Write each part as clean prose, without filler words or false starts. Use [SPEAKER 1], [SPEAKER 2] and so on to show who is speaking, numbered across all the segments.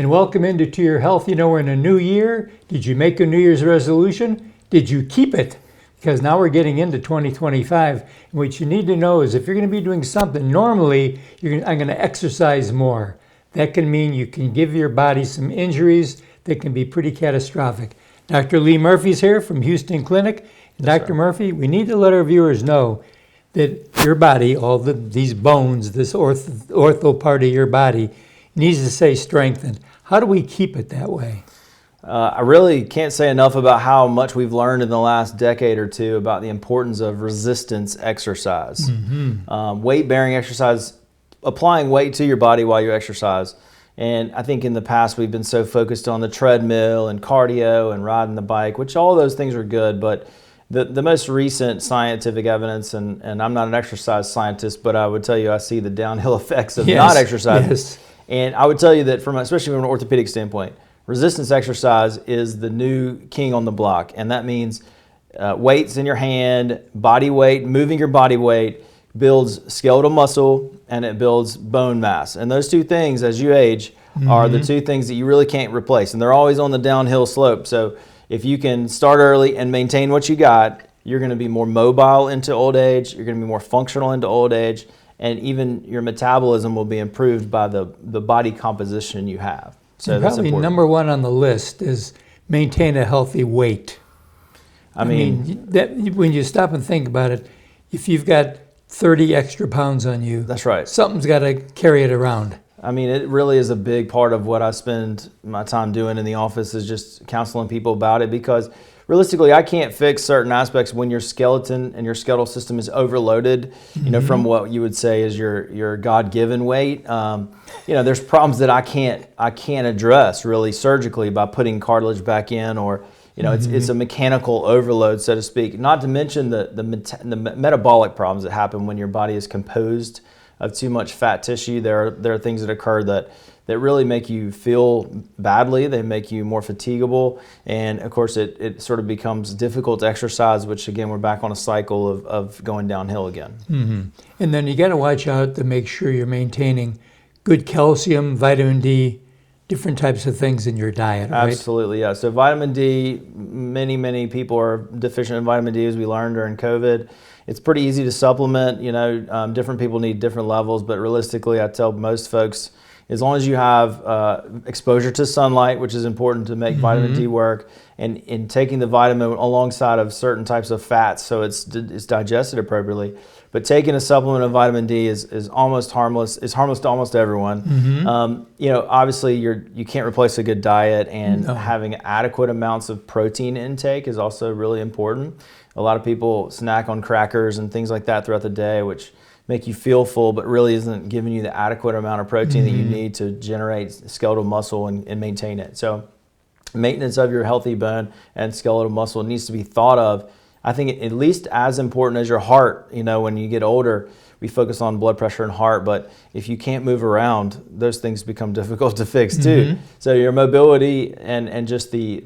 [SPEAKER 1] and welcome into To Your Health. You know, we're in a new year. Did you make a New Year's resolution? Did you keep it? Because now we're getting into 2025. And what you need to know is if you're going to be doing something, normally I'm going to exercise more. That can mean you can give your body some injuries that can be pretty catastrophic. Dr. Lee Murphy's here from Houston Clinic. And
[SPEAKER 2] Yes,
[SPEAKER 1] Dr.
[SPEAKER 2] sir.
[SPEAKER 1] Murphy, we need to let our viewers know that your body, these bones, this ortho part of your body, needs to stay strengthened. How do we keep it that way?
[SPEAKER 2] I really can't say enough about how much we've learned in the last decade or two about the importance of resistance exercise. Weight-bearing exercise, applying weight to your body while you exercise. And I think in the past we've been so focused on the treadmill and cardio and riding the bike, which all those things are good, but the most recent scientific evidence, and I'm not an exercise scientist, but I would tell you I see the downhill effects of not exercising.
[SPEAKER 1] Yes.
[SPEAKER 2] And I would tell you that especially from an orthopedic standpoint, resistance exercise is the new king on the block. And that means weights in your hand, body weight, moving your body weight builds skeletal muscle and it builds bone mass. And those two things, as you age, are the two things that you really can't replace. And they're always on the downhill slope. So if you can start early and maintain what you got, you're going to be more mobile into old age. You're going to be more functional into old age. And even your metabolism will be improved by the body composition you have. So
[SPEAKER 1] and
[SPEAKER 2] that's
[SPEAKER 1] probably
[SPEAKER 2] important.
[SPEAKER 1] number one on the list is maintain a healthy weight.
[SPEAKER 2] I mean,
[SPEAKER 1] that, when you stop and think about it, if you've got 30 extra pounds on you,
[SPEAKER 2] that's right.
[SPEAKER 1] Something's got to carry it around.
[SPEAKER 2] I mean, it really is a big part of what I spend my time doing in the office is just counseling people about it, because realistically, I can't fix certain aspects when your skeleton and your skeletal system is overloaded, you know, from what you would say is your God-given weight. You know, there's problems that I can't address really surgically by putting cartilage back in, or, you know, it's a mechanical overload, so to speak. Not to mention the metabolic problems that happen when your body is composed of too much fat tissue. There are things that occur that really make you feel badly. They make you more fatigable. And of course, it sort of becomes difficult to exercise, which again, we're back on a cycle of going downhill again.
[SPEAKER 1] And then you got to watch out to make sure you're maintaining good calcium, vitamin D, different types of things in your diet, right?
[SPEAKER 2] Absolutely, yeah. So vitamin D, many people are deficient in vitamin D, as we learned during COVID. It's pretty easy to supplement. You know, different people need different levels, but realistically, I tell most folks, as long as you have exposure to sunlight, which is important to make vitamin D work, and in taking the vitamin alongside of certain types of fats so it's digested appropriately. But taking a supplement of vitamin D is almost harmless. It's harmless to almost everyone. You know, obviously you can't replace a good diet, and having adequate amounts of protein intake is also really important. A lot of people snack on crackers and things like that throughout the day, which make you feel full, but really isn't giving you the adequate amount of protein that you need to generate skeletal muscle and maintain it. So maintenance of your healthy bone and skeletal muscle needs to be thought of, I think, at least as important as your heart. You know, when you get older, we focus on blood pressure and heart, but if you can't move around, those things become difficult to fix too. So your mobility and just the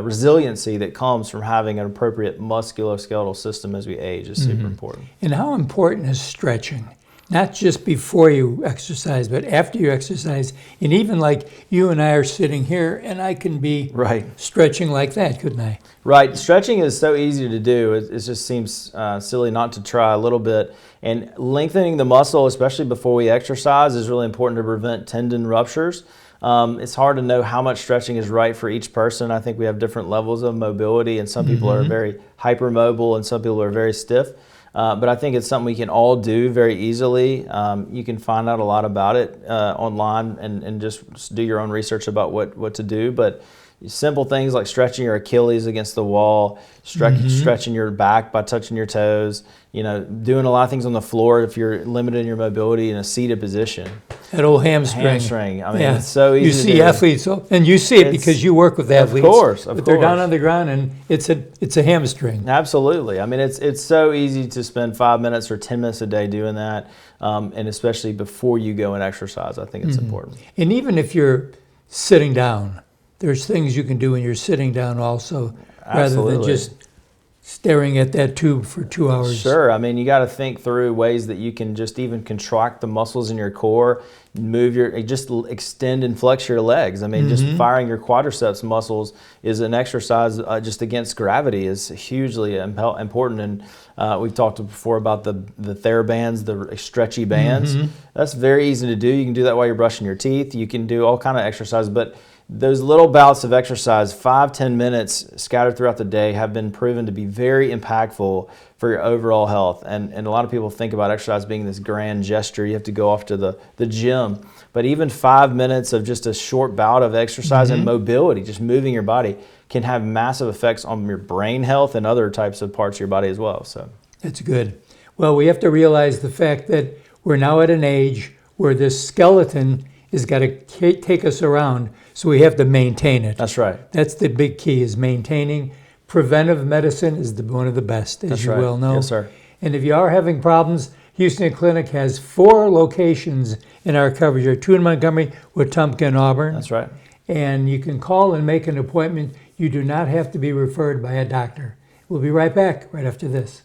[SPEAKER 2] resiliency that comes from having an appropriate musculoskeletal system as we age is super important.
[SPEAKER 1] And how important is stretching? Not just before you exercise, but after you exercise. And even like you and I are sitting here, and I can be stretching like that, couldn't I?
[SPEAKER 2] Right. Stretching is so easy to do. It just seems silly not to try a little bit. And lengthening the muscle, especially before we exercise, is really important to prevent tendon ruptures. It's hard to know how much stretching is right for each person. I think we have different levels of mobility, and some people are very hypermobile and some people are very stiff. But I think it's something we can all do very easily. You can find out a lot about it online and just do your own research about what to do. But simple things like stretching your Achilles against the wall, stretching your back by touching your toes, you know, doing a lot of things on the floor if you're limited in your mobility in a seated position.
[SPEAKER 1] That old hamstring.
[SPEAKER 2] I mean, it's so easy
[SPEAKER 1] You see athletes, and you see it because you work with athletes.
[SPEAKER 2] Of course.
[SPEAKER 1] But they're down on the ground, and it's a hamstring.
[SPEAKER 2] Absolutely. I mean, it's so easy to spend 5 minutes or 10 minutes a day doing that, and especially before you go and exercise, I think it's important.
[SPEAKER 1] And even if you're sitting down, there's things you can do when you're sitting down also, rather than just staring at that tube for 2 hours.
[SPEAKER 2] Sure. I mean, you got to think through ways that you can just even contract the muscles in your core, extend and flex your legs. I mean, just firing your quadriceps muscles is an exercise just against gravity is hugely important. And we've talked before about the TheraBands, the stretchy bands. That's very easy to do. You can do that while you're brushing your teeth. You can do all kind of exercise, but those little bouts of exercise, 5-10 minutes scattered throughout the day, have been proven to be very impactful for your overall health. And a lot of people think about exercise being this grand gesture. You have to go off to the gym. But even 5 minutes of just a short bout of exercise and mobility, just moving your body, can have massive effects on your brain health and other types of parts of your body as well. So
[SPEAKER 1] That's good. Well, we have to realize the fact that we're now at an age where this skeleton has got to take us around, so we have to maintain it.
[SPEAKER 2] that's right.
[SPEAKER 1] That's the big key, is maintaining. Preventive medicine is one of the best, as
[SPEAKER 2] That's
[SPEAKER 1] you
[SPEAKER 2] right.
[SPEAKER 1] well know.
[SPEAKER 2] Yes, sir.
[SPEAKER 1] And if you are having problems, Houston Clinic has 4 locations in our coverage. There are 2 in Montgomery, Wetumpka, and Auburn.
[SPEAKER 2] That's right.
[SPEAKER 1] And you can call and make an appointment. You do not have to be referred by a doctor. We'll be right back right after this.